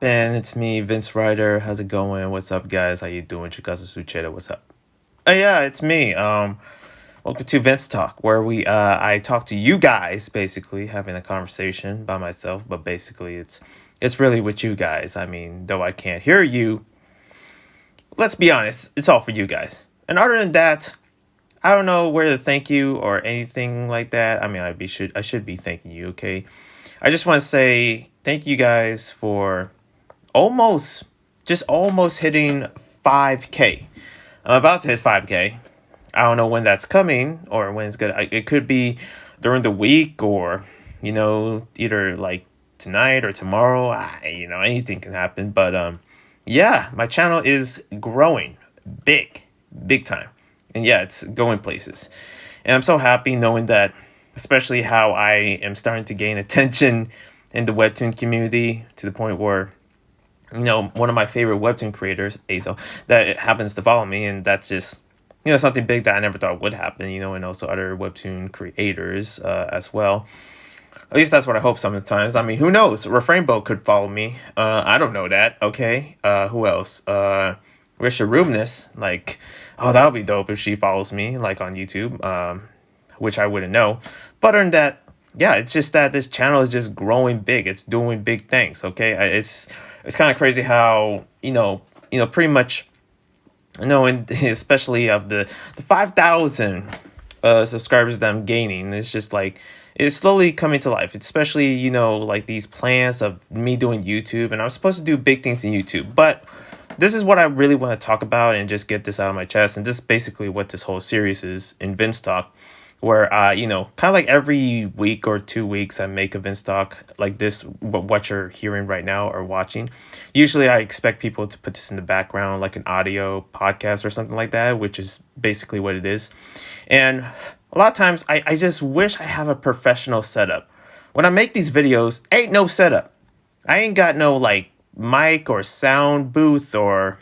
Ben, it's me, Vince Ryder. How's it going? What's up, guys? How you doing? Chikazu Sucheta, what's up? Oh yeah, it's me. Welcome to VinzTalk, where I talk to you guys, basically having a conversation by myself, but basically it's really with you guys. I mean, though I can't hear you, let's be honest, it's all for you guys. And other than that, I don't know where to thank you or anything like that. I mean, I should be thanking you, okay? I just want to say thank you guys for almost just almost hitting 5K. I'm about to hit 5K. I don't know when that's coming or when it's gonna. It could be during the week or either like tonight or tomorrow. Anything can happen. But yeah, my channel is growing big time, and yeah, it's going places. And I'm so happy knowing that, especially how I am starting to gain attention in the webtoon community to the point where one of my favorite webtoon creators, Azo, that it happens to follow me, and that's just something big that I never thought would happen. And also other webtoon creators as well. At least that's what I hope sometimes. I mean, who knows? Refrainbow could follow me. I don't know that. Okay. Who else? Rwby, like, oh, that would be dope if she follows me, like on YouTube. Which I wouldn't know. But other than that, yeah, it's just that this channel is just growing big. It's doing big things. Okay, it's kind of crazy how pretty much and especially of the 5,000 subscribers that I'm gaining. It's just like it's slowly coming to life. It's especially like these plans of me doing YouTube, and I'm supposed to do big things in YouTube, but this is what I really want to talk about and just get this out of my chest. And this is basically what this whole series is in VinzTalk, where kind of like every week or 2 weeks I make a VinzTalk like this, what you're hearing right now or watching. Usually I expect people to put this in the background like an audio podcast or something like that, which is basically what it is. And a lot of times I just wish I have a professional setup. When I make these videos, ain't no setup. I ain't got no like mic or sound booth or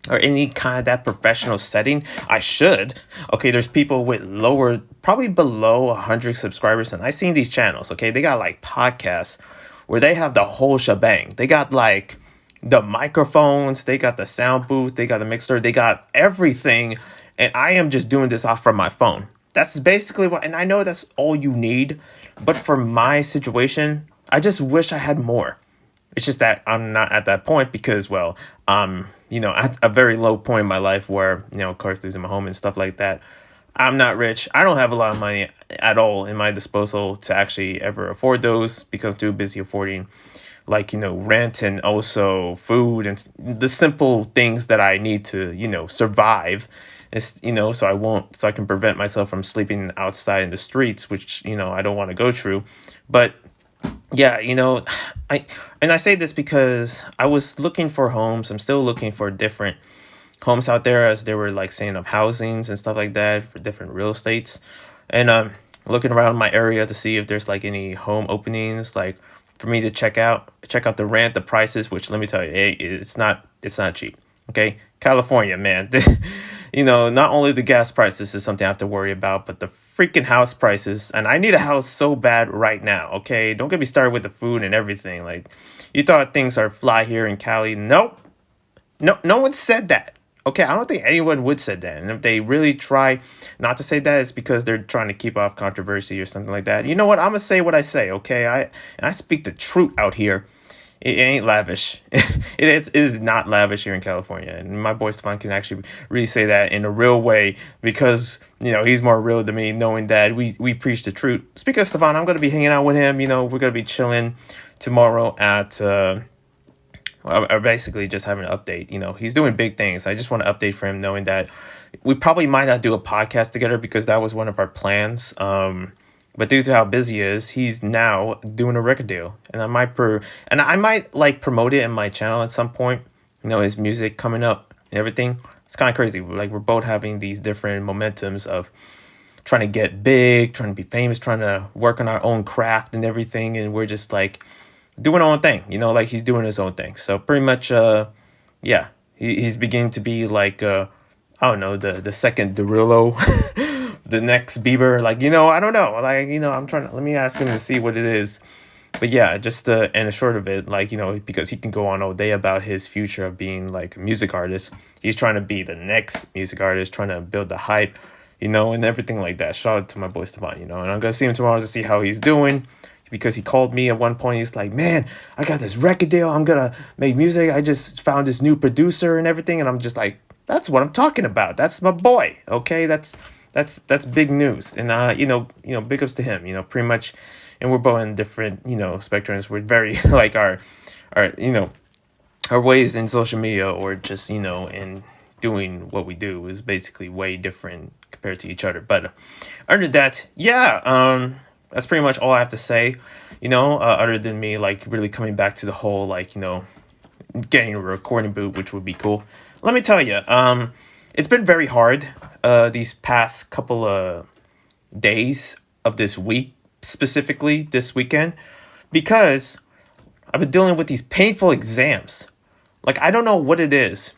any kind of that professional setting. I should. Okay, there's people with lower, probably below 100 subscribers, and I've seen these channels. Okay, they got like podcasts where they have the whole shebang. They got like the microphones, they got the sound booth, they got the mixer, they got everything, and I am just doing this off from my phone. That's basically what, and I know that's all you need, but for my situation, I just wish I had more. It's just that I'm not at that point because, well, at a very low point in my life where, of course, losing my home and stuff like that. I'm not rich. I don't have a lot of money at all in my disposal to actually ever afford those because I'm too busy affording like, rent and also food and the simple things that I need to, survive. It's, so I can prevent myself from sleeping outside in the streets, which, I don't want to go through. But yeah, I say this because I was looking for homes. I'm still looking for different homes out there, as they were like saying of housings and stuff like that for different real estates. And looking around my area to see if there's like any home openings, like for me to check out the rent, the prices, which let me tell you, it's not cheap. Okay, California, man. Not only the gas prices is something I have to worry about, but the freaking house prices. And I need a house so bad right now. Okay, don't get me started with the food and everything. Like, you thought things are fly here in Cali? Nope. No one said that. Okay, I don't think anyone would said that. And if they really try not to say that, it's because they're trying to keep off controversy or something like that. You know what? I'm gonna say what I say. Okay, I speak the truth out here. It ain't lavish. It is not lavish here in California. And my boy Stefan can actually really say that in a real way because, he's more real than me, knowing that we preach the truth. Speaking of Stefan, I'm going to be hanging out with him. We're going to be chilling tomorrow at, or basically just having an update. He's doing big things. I just want to update for him, knowing that we probably might not do a podcast together because that was one of our plans. But due to how busy he is, he's now doing a record deal, and I might like promote it in my channel at some point. His music coming up and everything. It's kind of crazy. Like, we're both having these different momentums of trying to get big, trying to be famous, trying to work on our own craft and everything, and we're just like doing our own thing. Like he's doing his own thing. So pretty much, yeah, he's beginning to be like, I don't know, the second Derulo. The next Bieber, like, I don't know. Like, I'm trying to, let me ask him to see what it is. But yeah, just the and the short of it, like, because he can go on all day about his future of being like a music artist. He's trying to be the next music artist, trying to build the hype, and everything like that. Shout out to my boy Stevan, and I'm gonna see him tomorrow to see how he's doing. Because he called me at one point, he's like, "Man, I got this record deal. I'm gonna make music. I just found this new producer and everything." And I'm just like, "That's what I'm talking about. That's my boy. Okay, that's big news." And big ups to him. Pretty much, and we're both in different spectrums. We're very like our our ways in social media, or just in doing what we do, is basically way different compared to each other. But other than that, yeah, that's pretty much all I have to say. Other than me like really coming back to the whole like getting a recording boot, which would be cool. Let me tell you, it's been very hard these past couple of days of this week, specifically this weekend, because I've been dealing with these painful exams. Like, I don't know what it is.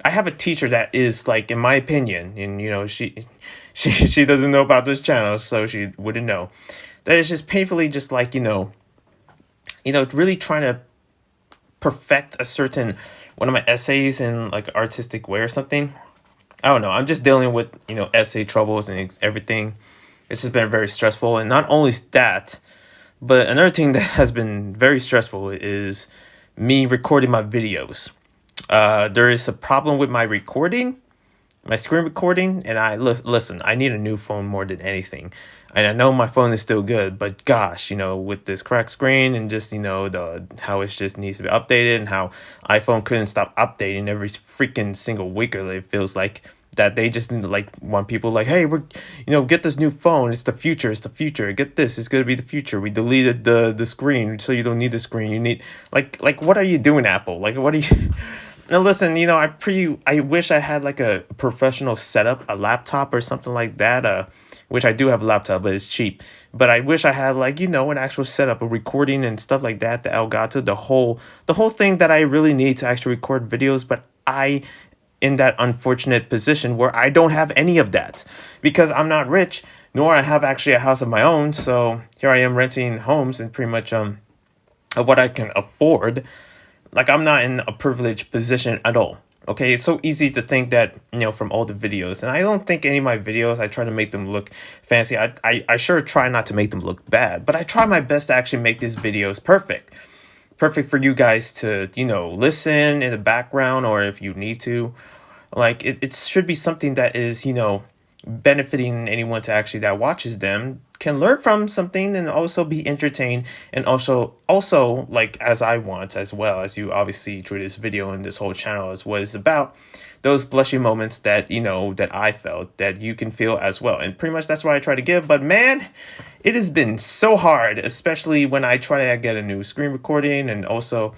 I have a teacher that is like, in my opinion, and she doesn't know about this channel, so she wouldn't know. That is just painfully just like, really trying to perfect a certain one of my essays in like artistic way or something. I don't know. I'm just dealing with, essay troubles and everything. It's just been very stressful. And not only that, but another thing that has been very stressful is me recording my videos. There is a problem with my screen recording, and listen, I need a new phone more than anything. And I know my phone is still good, but gosh, with this cracked screen and just, the how it just needs to be updated, and how iPhone couldn't stop updating every freaking single week, or it feels like that they just like want people like, hey, we're get this new phone, it's the future, get this, it's gonna be the future, we deleted the screen, so you don't need the screen, you need like what are you doing, Apple? Like, what are you now listen, I wish I had like a professional setup, a laptop or something like that, which I do have a laptop, but it's cheap. But I wish I had like, an actual setup, a recording and stuff like that, the Elgato, the whole thing that I really need to actually record videos. But I in that unfortunate position where I don't have any of that, because I'm not rich, nor I have actually a house of my own. So here I am renting homes, and pretty much of what I can afford. Like, I'm not in a privileged position at all. Okay, it's so easy to think that, from all the videos, and I don't think any of my videos, I try to make them look fancy. I sure try not to make them look bad, but I try my best to actually make these videos perfect for you guys to, listen in the background, or if you need to. Like, it should be something that is, benefiting anyone to actually that watches them, can learn from something and also be entertained, and also like, as I want, as well as you obviously through this video and this whole channel, is what it's about, those blushy moments that that I felt, that you can feel as well. And pretty much that's what I try to give. But man, it has been so hard, especially when I try to get a new screen recording, and also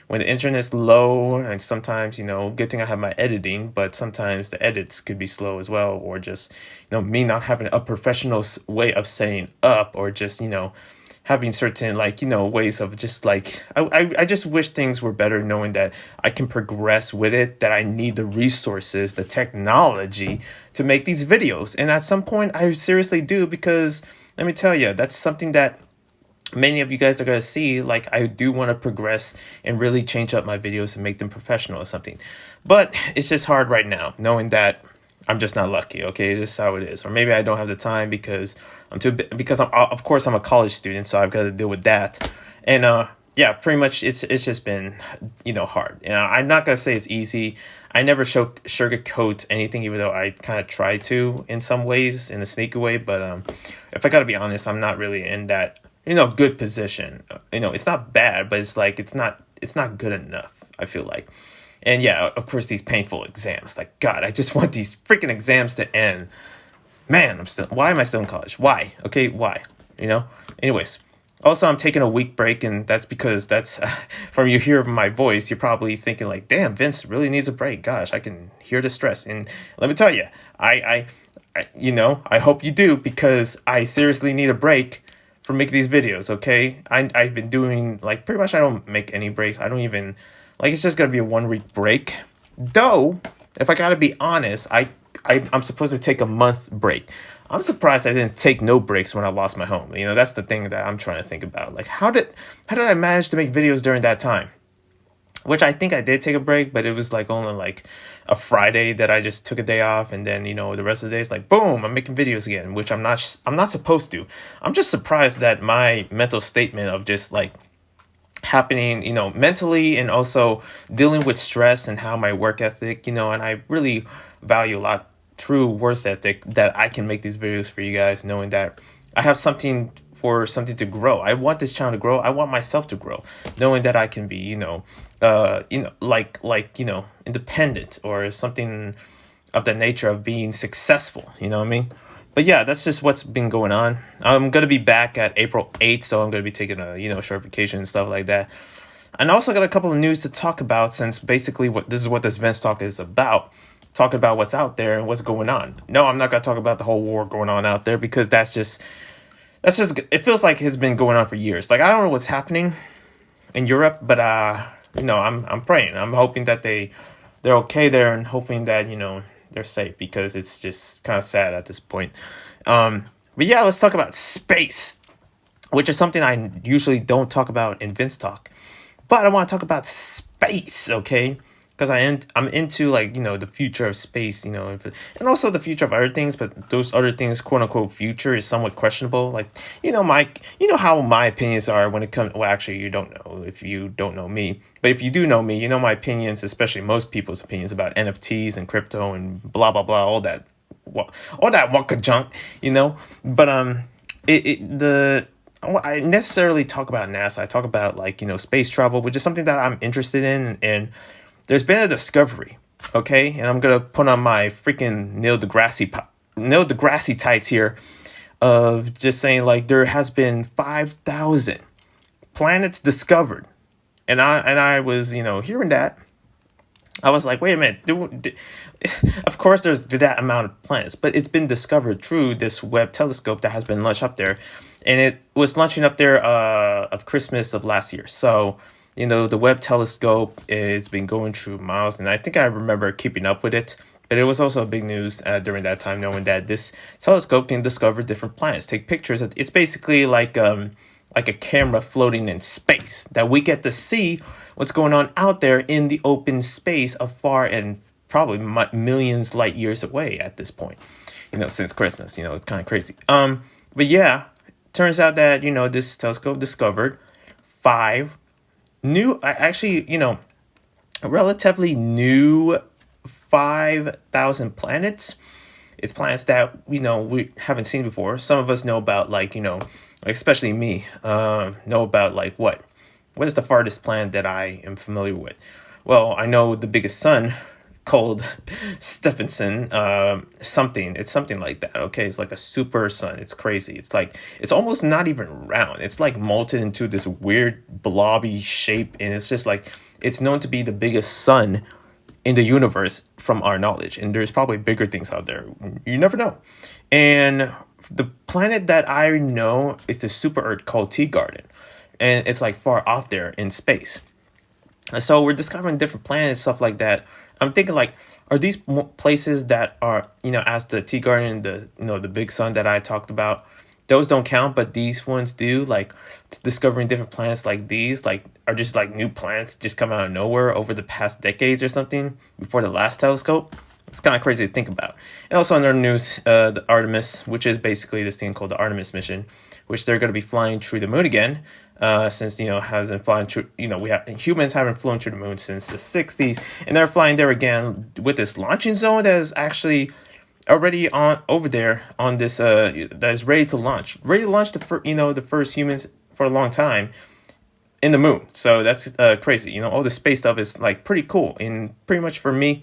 when the internet's low. And sometimes, good thing I have my editing, but sometimes the edits could be slow as well, or just, me not having a professional way of setting up, or just, having certain like, ways of just like, I just wish things were better, knowing that I can progress with it, that I need the resources, the technology to make these videos. And at some point I seriously do, because let me tell you, that's something that many of you guys are going to see. Like, I do want to progress and really change up my videos and make them professional or something. But it's just hard right now, knowing that I'm just not lucky. Okay, it's just how it is. Or maybe I don't have the time because because of course I'm a college student, so I've got to deal with that. And yeah, pretty much it's just been hard. I'm not gonna say it's easy. I never sugarcoat anything, even though I kind of try to in some ways, in a sneaky way. But if I gotta be honest, I'm not really in that good position. It's not bad, but it's like it's not good enough, I feel like. And yeah, of course, these painful exams. Like, God, I just want these freaking exams to end. Man, why am I still in college? Why? Okay, why? Anyways, also, I'm taking a week break, and that's because from you hear my voice, you're probably thinking like, damn, Vince really needs a break. Gosh, I can hear the stress. And let me tell you, I hope you do, because I seriously need a break for making these videos. Okay, I've been doing like, pretty much I don't make any breaks. I don't even like, it's just gonna be a 1 week break. Though, if I gotta be honest, I'm supposed to take a month break. I'm surprised I didn't take no breaks when I lost my home. That's the thing that I'm trying to think about. Like, how did I manage to make videos during that time? Which I think I did take a break, but it was like only like a Friday that I just took a day off, and then the rest of the days, like, boom, I'm making videos again, which I'm not supposed to. I'm just surprised that my mental statement of just like happening, mentally, and also dealing with stress and how my work ethic, and I really value a lot true worth ethic that I can make these videos for you guys, knowing that I have something to grow. I want this channel to grow. I want myself to grow, knowing that I can be, independent or something of the nature of being successful. You know what I mean? But yeah, that's just what's been going on. I'm gonna be back at April 8th, so I'm gonna be taking a short vacation and stuff like that. And I also got a couple of news to talk about, since basically what this VinzTalk is about. Talking about what's out there and what's going on. No, I'm not gonna talk about the whole war going on out there, because that's just it feels like it's been going on for years. Like, I don't know what's happening in Europe, but I'm praying. I'm hoping that they're okay there, and hoping that they're safe, because it's just kind of sad at this point. But yeah, let's talk about space, which is something I usually don't talk about in Vince Talk. But I want to talk about space, okay? Because I'm into, like, the future of space, and also the future of other things. But those other things, quote unquote, future, is somewhat questionable. Like, how my opinions are when it comes. Well, actually, you don't know if you don't know me. But if you do know me, you know my opinions, especially most people's opinions about NFTs and crypto and blah blah blah, all that wonka junk, But I necessarily talk about NASA. I talk about, like, space travel, which is something that I'm interested in, and there's been a discovery, okay? And I'm gonna put on my freaking Neil deGrasse tights here, of just saying, like, there has been 5,000 planets discovered, and I was hearing that. I was like, wait a minute. Of course, there's that amount of planets, but it's been discovered through this Webb telescope that has been launched up there, and it was launching up there of Christmas of last year. So, the Webb telescope has been going through miles, and I think I remember keeping up with it. But it was also big news during that time, knowing that this telescope can discover different planets, take pictures. It's basically like a camera floating in space, that we get to see what's going on out there in the open space, afar and probably millions light years away at this point. Since Christmas, it's kind of crazy. But yeah, turns out that this telescope discovered five new, actually, relatively new 5,000 planets. It's planets that we haven't seen before. Some of us know about, like, especially me, know about, like, what is the farthest planet that I am familiar with? Well, I know the biggest sun, called Stephenson, something. It's something like that. Okay, it's like a super sun. It's crazy. It's almost not even round. It's like molten into this weird blobby shape, and it's just like, it's known to be the biggest sun in the universe from our knowledge. And there's probably bigger things out there. You never know. And the planet that I know is the super Earth called Teegarden, and it's like far off there in space. So we're discovering different planets, stuff like that. I'm thinking, like, are these places that are, as the Teegarden, the big sun that I talked about, those don't count, but these ones do, like, discovering different planets like these, like, are just like new planets just come out of nowhere over the past decades or something before the last telescope. It's kind of crazy to think about. And also in other news, the Artemis, which is basically this thing called the Artemis mission, which they're going to be flying through the moon again, since, hasn't flown through, humans haven't flown through the moon since the 60s, and they're flying there again with this launching zone that is actually already on over there on this, that is ready to launch the first humans for a long time in the moon. So that's crazy. All the space stuff is, like, pretty cool, and pretty much for me,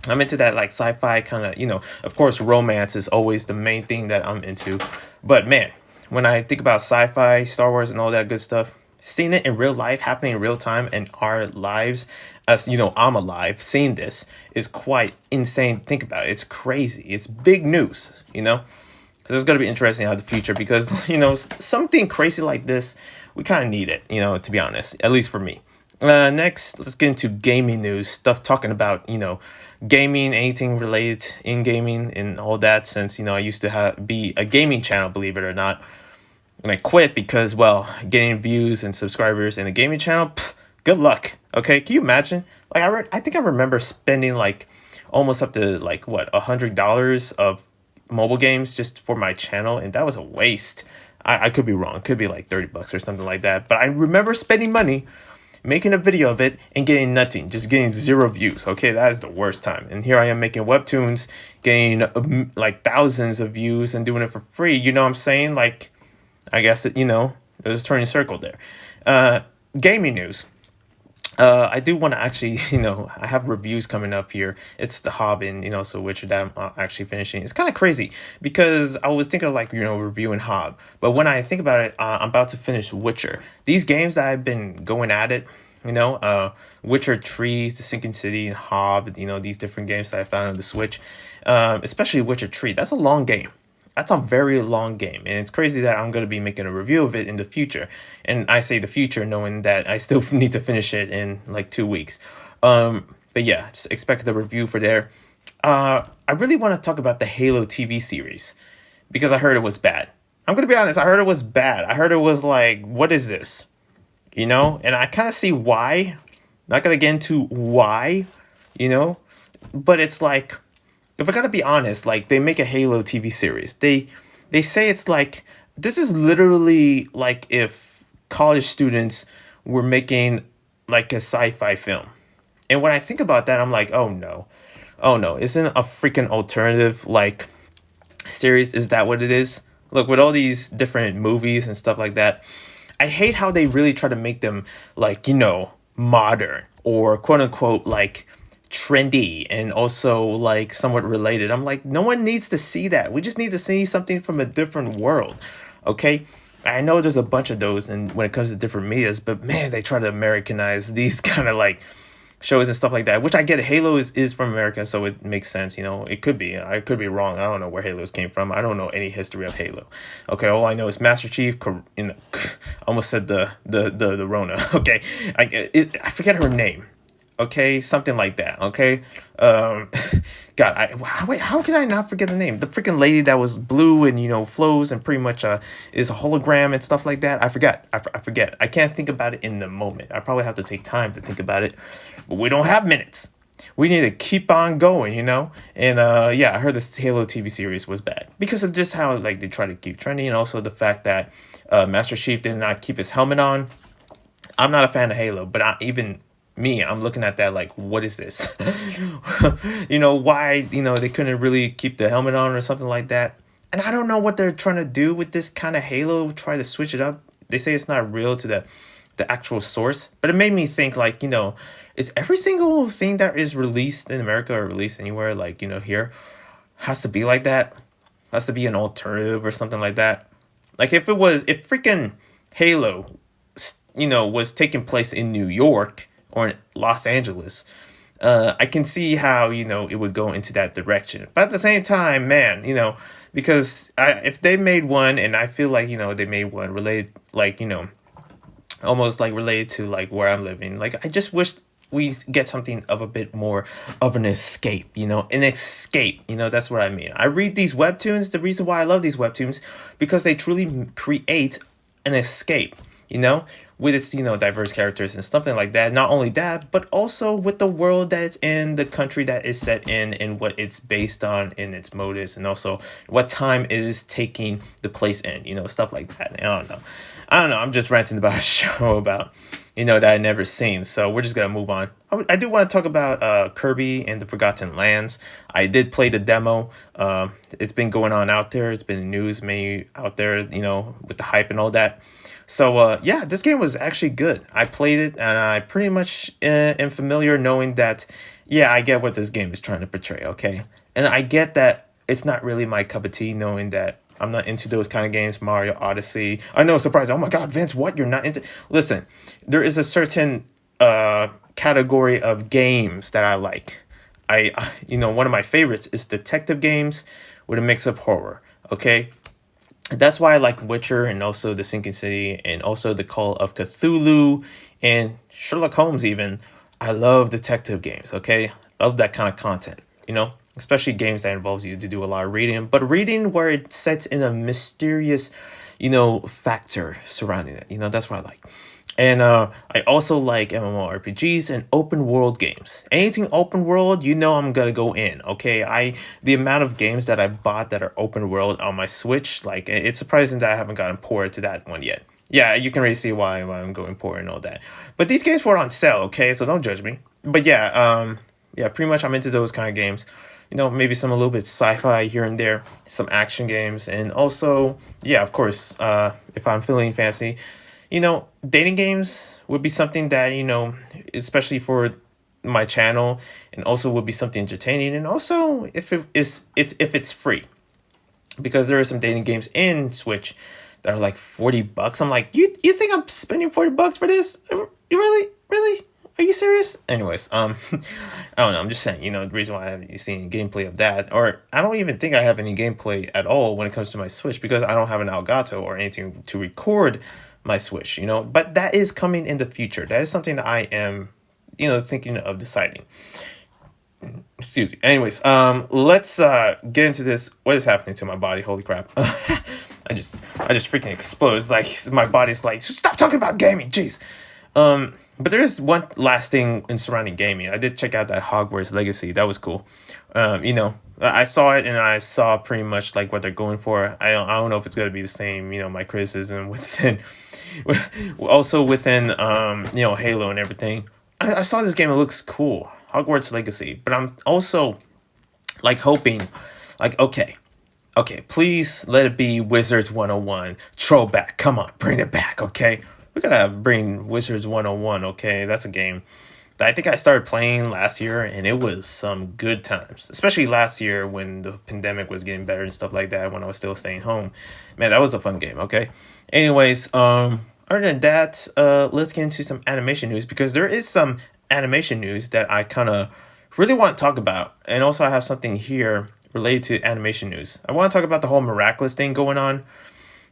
I'm into that, like, sci-fi kind of, of course, romance is always the main thing that I'm into. But man, when I think about sci-fi, Star Wars, and all that good stuff, seeing it in real life, happening in real time in our lives, as I'm alive, seeing this is quite insane to think about. It's crazy. It's big news, So it's going to be interesting how the future, because, something crazy like this, we kind of need it, to be honest, at least for me. Next, let's get into gaming news stuff. Talking about gaming, anything related in gaming and all that. Since I used to be a gaming channel, believe it or not, and I quit because well, getting views and subscribers in a gaming channel, good luck. Okay, can you imagine? Like I think I remember spending like almost up to like what $100 of mobile games just for my channel, and that was a waste. I could be wrong. It could be like $30 or something like that. But I remember spending money making a video of it and getting nothing, just getting 0 views. Okay, that is the worst time. And here I am making webtoons, getting like thousands of views and doing it for free. You know what I'm saying? Like, I guess there's a turning circle there. Gaming news. I do want to actually, I have reviews coming up here. It's the Hob and, so Witcher that I'm actually finishing. It's kind of crazy because I was thinking of like, reviewing Hob. But when I think about it, I'm about to finish Witcher. These games that I've been going at it, Witcher Trees, The Sinking City, and Hob, these different games that I found on the Switch, especially Witcher Tree. That's a long game. That's a very long game, and it's crazy that I'm going to be making a review of it in the future. And I say the future knowing that I still need to finish it in like 2 weeks. But yeah, just expect the review for there. I really want to talk about the Halo TV series because I heard it was bad. I'm going to be honest, I heard it was bad. I heard it was like, what is this? And I kind of see why. Not going to get into why, but it's like, if I gotta be honest, like they make a Halo TV series. They say it's like this is literally like if college students were making like a sci-fi film. And when I think about that, I'm like, oh no, isn't a freaking alternative like series? Is that what it is? Look, with all these different movies and stuff like that, I hate how they really try to make them like modern or quote unquote like trendy and also like somewhat related. I'm like, no one needs to see that. We just need to see something from a different world. Okay. I know there's a bunch of those and when it comes to different medias, but man, they try to Americanize these kind of like shows and stuff like that, which I get. Halo is from America, so it makes sense. It could be. I could be wrong. I don't know where Halos came from. I don't know any history of Halo. Okay, all I know is Master Chief. I almost said the Rona. Okay, I forget her name. Okay, something like that. Okay, God, wait, how can I not forget the name? The freaking lady that was blue and flows and pretty much is a hologram and stuff like that. I forgot. I forget. I can't think about it in the moment. I probably have to take time to think about it, but we don't have minutes. We need to keep on going, And yeah, I heard this Halo TV series was bad because of just how like they try to keep trending, and also the fact that Master Chief did not keep his helmet on. I'm not a fan of Halo, but even me, I'm looking at that like, what is this? Why, they couldn't really keep the helmet on or something like that. And I don't know what they're trying to do with this kind of Halo, try to switch it up. They say it's not real to the actual source, but it made me think like, is every single thing that is released in America or released anywhere, like, here, has to be like that? Has to be an alternative or something like that? Like if freaking Halo, was taking place in New York, or Los Angeles, I can see how it would go into that direction. But at the same time, man, because if they made one, and I feel like they made one related, like almost like related to like where I'm living. Like I just wish we get something of a bit more of an escape. An escape. That's what I mean. I read these webtoons. The reason why I love these webtoons because they truly create an escape. With its diverse characters and something like that. Not only that, but also with the world that it's in, the country that is set in, and what it's based on, in its motives, and also what time it is taking the place in. Stuff like that. I don't know. I'm just ranting about a show about that I never seen. So we're just gonna move on. I do want to talk about Kirby and the Forgotten Lands. I did play the demo. It's been going on out there. It's been news many out there. With the hype and all that. So, yeah, this game was actually good. I played it, and I pretty much am familiar knowing that, yeah, I get what this game is trying to portray, okay? And I get that it's not really my cup of tea, knowing that I'm not into those kind of games, Mario Odyssey. I know, surprise. Oh, my God, Vince, what? You're not into... Listen, there is a certain category of games that I like. One of my favorites is detective games with a mix of horror, okay? That's why I like Witcher and also The Sinking City and also The Call of Cthulhu And Sherlock Holmes, even, I love detective games, okay? Love that kind of content, especially games that involves you to do a lot of reading, but reading where it sets in a mysterious, factor surrounding it. That's what I like. And I also like MMORPGs and open world games. Anything open world, I'm gonna go in. Okay, the amount of games that I bought that are open world on my Switch, like it's surprising that I haven't gotten ported to that one yet. Yeah, you can really see why I'm going poor and all that. But these games were on sale, okay, so don't judge me. But yeah, pretty much I'm into those kind of games. Maybe some a little bit sci-fi here and there, some action games, and also, yeah, of course, if I'm feeling fancy, dating games would be something that, especially for my channel, and also would be something entertaining, and also if it's free, because there are some dating games in Switch that are like $40. I'm like, you think I'm spending $40 for this? You really? Are you serious? Anyways, I don't know. I'm just saying, the reason why I haven't seen gameplay of that, or I don't even think I have any gameplay at all when it comes to my Switch, because I don't have an Elgato or anything to record my Switch, But that is coming in the future. That is something that I am, thinking of deciding. Excuse me. Anyways, let's get into this. What is happening to my body? Holy crap! I just freaking exposed. Like my body's like, stop talking about gaming. Jeez. But there is one last thing in surrounding gaming. I did check out that Hogwarts Legacy. That was cool. I saw it and I saw pretty much like what they're going for. I don't know if it's gonna be the same. My criticism within, also within Halo and everything. I saw this game. It looks cool. Hogwarts Legacy. But I'm also like hoping, like okay, please let it be Wizards 101. Throwback. Come on, bring it back, okay? We gotta bring Wizards 101, okay? That's a game that I think I started playing last year, and it was some good times. Especially last year when the pandemic was getting better and stuff like that, when I was still staying home. Man, that was a fun game, okay? Anyways, other than that, let's get into some animation news, because there is some animation news that I kind of really want to talk about. And also I have something here related to animation news. I want to talk about the whole Miraculous thing going on,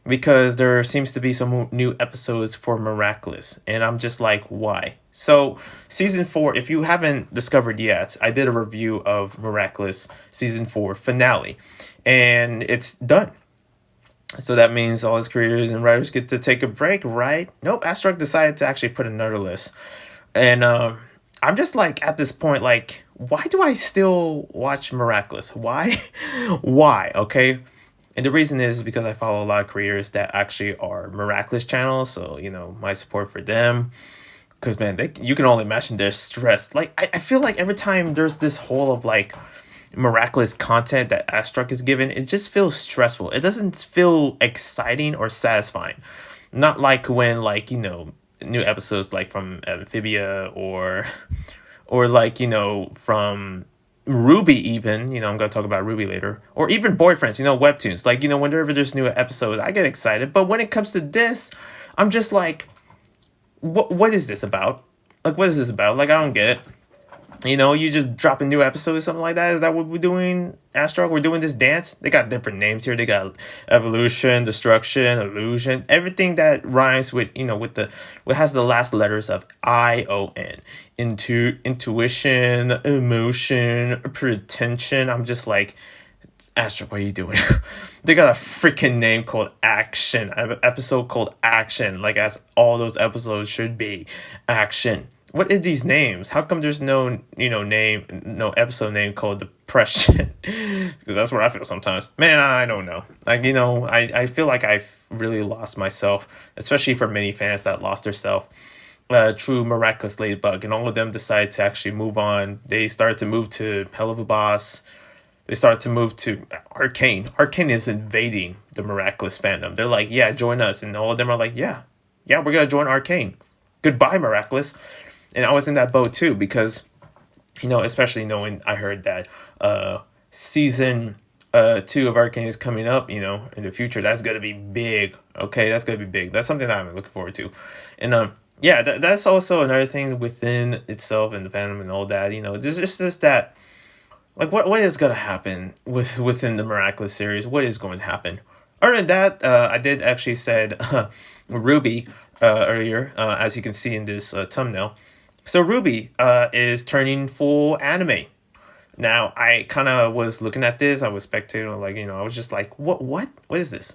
because there seems to be some new episodes for Miraculous, and I'm just like, why? So season 4, if you haven't discovered yet, I did a review of Miraculous season 4 finale, and it's done. So that means all his creators and writers get to take a break, right? Nope, Astruck decided to actually put another list. And I'm just like, at this point, like, why do I still watch Miraculous? Why? Why? Okay. And the reason is because I follow a lot of creators that actually are Miraculous channels. So, my support for them. Because, man, you can only imagine their stress. Like, I feel like every time there's this whole of, like, Miraculous content that Astruck is given, it just feels stressful. It doesn't feel exciting or satisfying. Not like when, like, new episodes, like, from Amphibia or like, from Rwby even, I'm going to talk about Rwby later, or even Boyfriends, webtoons, like, whenever there's new episodes, I get excited. But when it comes to this, I'm just like, what is this about? Like, what is this about? Like, I don't get it. You just drop a new episode or something like that. Is that what we're doing, Astruck? We're doing this dance? They got different names here. They got evolution, destruction, illusion, everything that rhymes with, what has the last letters of ION. Intuition, emotion, pretension. I'm just like, Astruck, what are you doing? They got a freaking name called Action. I have an episode called Action, like as all those episodes should be. Action. What are these names? How come there's no, no episode name called Depression? Because that's what I feel sometimes. Man, I don't know. Like, I feel like I've really lost myself, especially for many fans that lost their self. True Miraculous Ladybug, and all of them decided to actually move on. They started to move to Hell of a Boss. They started to move to Arcane. Arcane is invading the Miraculous fandom. They're like, yeah, join us. And all of them are like, yeah, we're going to join Arcane. Goodbye, Miraculous. And I was in that boat too, because, especially knowing I heard that season 2 of Arcane is coming up, in the future. That's going to be big. Okay, that's going to be big. That's something that I'm looking forward to. And yeah, that's also another thing within itself and the fandom and all that. There's just this that, like, what is going to happen within the Miraculous series? What is going to happen? Other than that, I did actually said Rwby. earlier, as you can see in this thumbnail. So Rwby is turning full anime. Now I kind of was looking at this. I was spectating, like I was just like, what is this?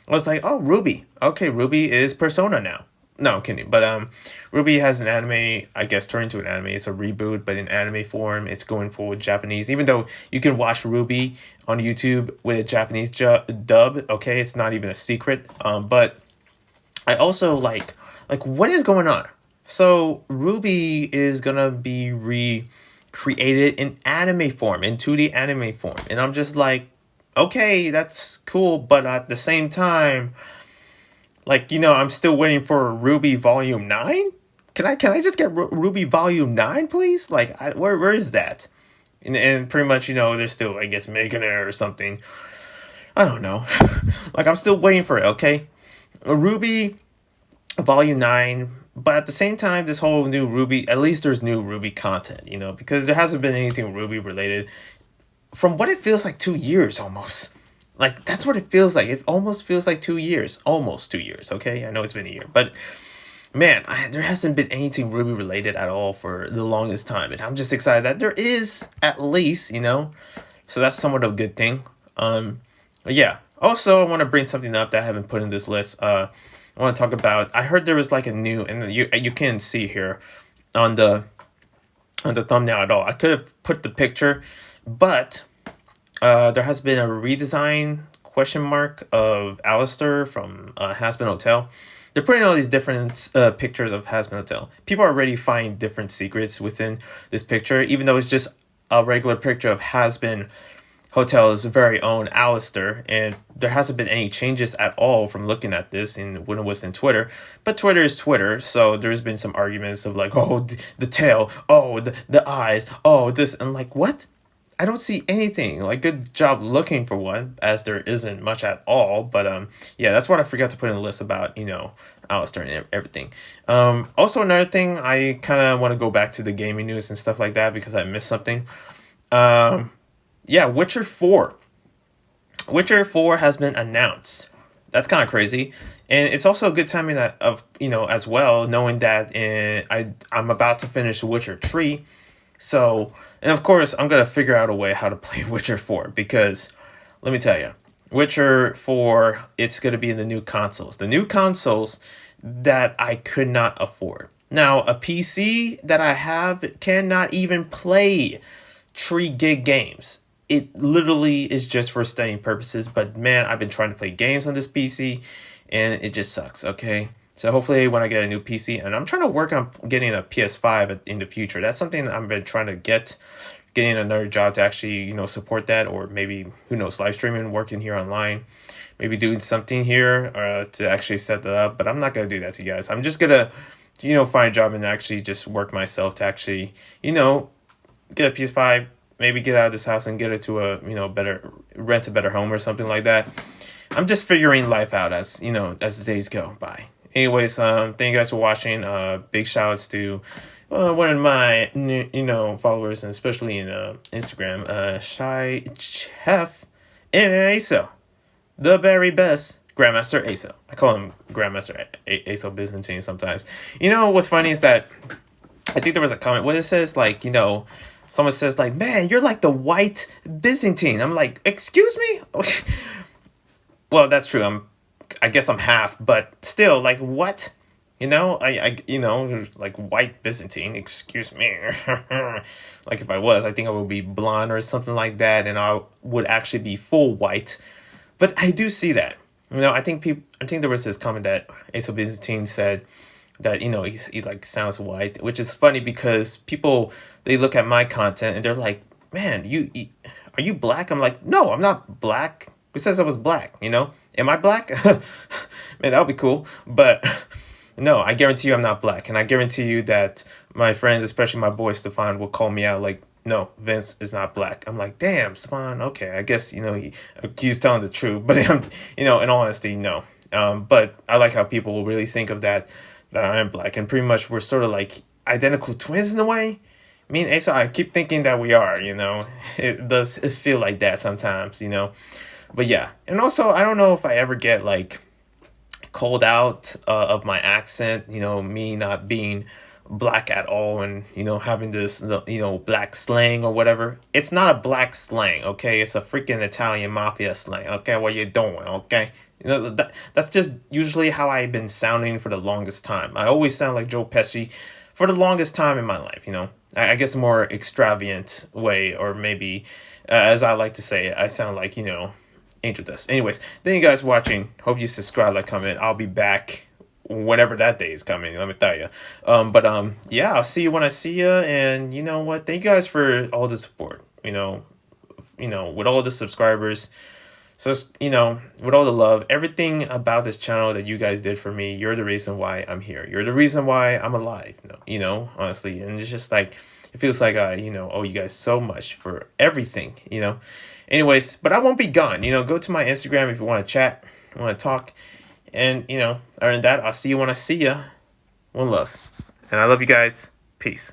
I was like, oh, Rwby. Okay, Rwby is Persona now. No, I'm kidding. But Rwby has an anime, I guess, turned into an anime. It's a reboot, but in anime form. It's going full with Japanese. Even though you can watch Rwby on YouTube with a Japanese dub, okay, it's not even a secret. But I also like what is going on? So Rwby is gonna be recreated in anime form, in 2D anime form, and I'm just like, okay, that's cool, but at the same time, like I'm still waiting for Rwby Volume 9. Can I just get Rwby Volume 9, please? Like, where is that? And pretty much, they're still, I guess, making it or something. I don't know. Like, I'm still waiting for it. Okay, Rwby Volume 9. But at the same time, this whole new Rwby, at least there's new Rwby content, because there hasn't been anything Rwby related from what it feels like 2 years almost. Like, that's what it feels like. It almost feels like 2 years. Almost 2 years, okay? I know it's been a year. But, man, there hasn't been anything Rwby related at all for the longest time. And I'm just excited that there is, at least, So that's somewhat of a good thing. Yeah. Also, I want to bring something up that I haven't put in this list. I want to talk about, I heard there was like a new, and you can see here on the thumbnail at all. I could have put the picture, but there has been a redesign question mark of Alistair from Hazbin Hotel. They're putting all these different pictures of Hazbin Hotel. People already find different secrets within this picture, even though it's just a regular picture of Hazbin Hotel's very own Alistair, and there hasn't been any changes at all from looking at this when it was in Twitter. But Twitter is Twitter, so there's been some arguments of like, oh, the tail, oh, the eyes, oh, this, and like, what? I don't see anything. Like, good job looking for one, as there isn't much at all. But yeah, that's what I forgot to put in the list about, Alistair and everything. Also another thing, I kind of want to go back to the gaming news and stuff like that because I missed something. Yeah, Witcher 4. Witcher 4 has been announced. That's kind of crazy. And it's also a good timing as well, knowing that I'm about to finish Witcher 3. So, and of course, I'm going to figure out a way how to play Witcher 4 because, let me tell you, Witcher 4, it's going to be in the new consoles. The new consoles that I could not afford. Now, a PC that I have cannot even play 3 gig games. It literally is just for studying purposes, but man, I've been trying to play games on this PC, and it just sucks, okay? So hopefully when I get a new PC, and I'm trying to work on getting a PS5 in the future. That's something that I've been trying to getting another job to actually, support that, or maybe, who knows, live streaming, working here online, maybe doing something here to actually set that up, but I'm not going to do that to you guys. I'm just going to, find a job and actually just work myself to actually, get a PS5, maybe get out of this house and get it to a, rent a better home or something like that. I'm just figuring life out as the days go by. Anyways, thank you guys for watching. Big shout outs to one of my, followers, and especially in Instagram, Shy Chef and Aso, the very best Grandmaster Aso. I call him Grandmaster Aso Byzantine sometimes. What's funny is that I think there was a comment where it says someone says like, man, you're like the white Byzantine. I'm like, excuse me? Well, that's true. I guess I'm half, but still, like, what? I like white Byzantine, excuse me. Like, if I was, I think I would be blonde or something like that, and I would actually be full white. But I do see that. I think there was this comment that Aso Byzantine said that, he like sounds white, which is funny because people, they look at my content and they're like, man, are you black? I'm like, no, I'm not black. Who says I was black? Am I black? Man, that would be cool. But no, I guarantee you I'm not black. And I guarantee you that my friends, especially my boy Stefan, will call me out like, no, Vince is not black. I'm like, damn, Stefan, okay. I guess, he's telling the truth. But, in all honesty, no. But I like how people will really think of that I am black. And pretty much we're sort of like identical twins in a way. Me and Asa, I keep thinking that we are, It does feel like that sometimes, But yeah. And also, I don't know if I ever get like called out of my accent, me not being black at all, and having this black slang or whatever. It's not a black slang, okay? It's a freaking Italian mafia slang, okay? What you doing, okay? That's just usually how I've been sounding for the longest time. I always sound like Joe Pesci for the longest time in my life. I guess a more extravagant way, or maybe as I like to say it, I sound like angel dust. Anyways, thank you guys for watching. Hope you subscribe, like, comment. I'll be back whenever that day is coming, let me tell you. But yeah, I'll see you when I see you. And you know what, thank you guys for all the support, with all the subscribers. So with all the love, everything about this channel that you guys did for me, you're the reason why I'm here. You're the reason why I'm alive, honestly. And it's just like, it feels like I owe you guys so much for everything. Anyways, but I won't be gone. Go to my Instagram if you want to chat, want to talk. And other than that, I'll see you when I see ya. One love. And I love you guys. Peace.